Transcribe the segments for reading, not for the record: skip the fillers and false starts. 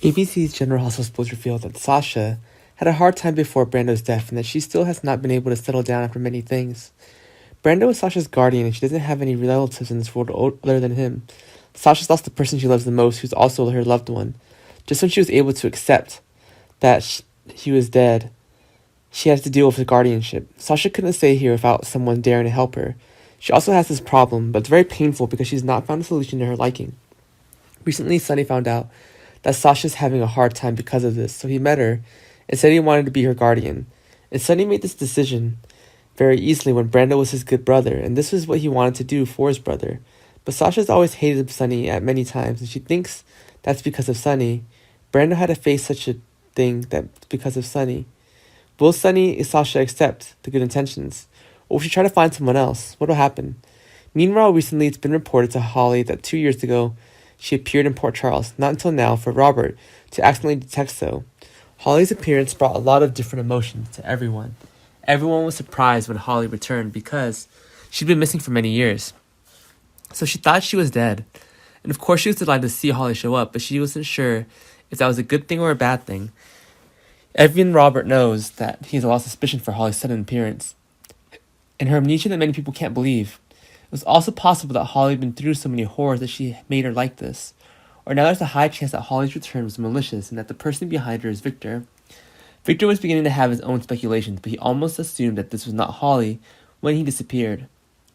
ABC's General Hospital revealed that Sasha had a hard time before Brando's death and that she still has not been able to settle down after many things. Brando is Sasha's guardian and she doesn't have any relatives in this world other than him. Sasha's lost the person she loves the most, who's also her loved one. Just when she was able to accept that he was dead, she has to deal with the guardianship. Sasha couldn't stay here without someone daring to help her. She also has this problem, but it's very painful because she's not found a solution to her liking. Recently, Sunny found out that Sasha's having a hard time because of this, so he met her and said he wanted to be her guardian. And Sunny made this decision very easily when Brando was his good brother, and this was what he wanted to do for his brother. But Sasha's always hated Sunny at many times, and she thinks that's because of Sunny. Brando had to face such a thing that's because of Sunny. Will Sunny and Sasha accept the good intentions? Or will she try to find someone else? What will happen? Meanwhile, recently it's been reported to Holly that 2 years ago she appeared in Port Charles, not until now for Robert to accidentally detect so. Holly's appearance brought a lot of different emotions to everyone. Everyone was surprised when Holly returned because she'd been missing for many years. So she thought she was dead. And of course she was delighted to see Holly show up, but she wasn't sure if that was a good thing or a bad thing. Even Robert knows that he has a lot of suspicion for Holly's sudden appearance and her amnesia that many people can't believe. It was also possible that Holly had been through so many horrors that she made her like this. Or now there's a high chance that Holly's return was malicious and that the person behind her is Victor. Victor was beginning to have his own speculations, but he almost assumed that this was not Holly when he disappeared.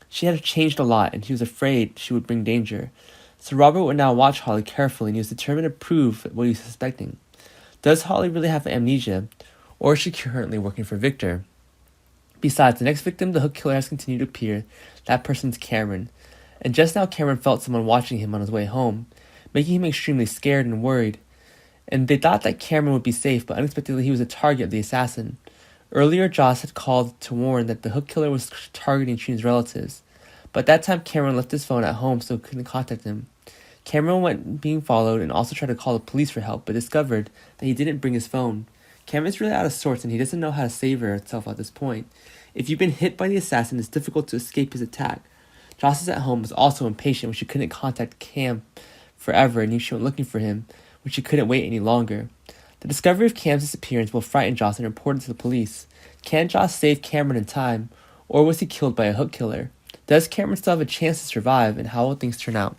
She had changed a lot, and he was afraid she would bring danger. So Robert would now watch Holly carefully, and he was determined to prove what he was suspecting. Does Holly really have amnesia, or is she currently working for Victor? Besides, the next victim the hook killer has continued to appear. That person's Cameron. And just now Cameron felt someone watching him on his way home, making him extremely scared and worried. And they thought that Cameron would be safe, but unexpectedly he was a target of the assassin. Earlier, Joss had called to warn that the hook killer was targeting Trina's relatives. But at that time, Cameron left his phone at home so he couldn't contact him. Cameron went being followed and also tried to call the police for help, but discovered that he didn't bring his phone. Cameron's really out of sorts and he doesn't know how to save himself at this point. If you've been hit by the assassin, it's difficult to escape his attack. Joss is at home was also impatient when she couldn't contact Cam forever and she went looking for him when she couldn't wait any longer. The discovery of Cam's disappearance will frighten Joss and report it to the police. Can Joss save Cameron in time, or was he killed by a hook killer? Does Cameron still have a chance to survive, and how will things turn out?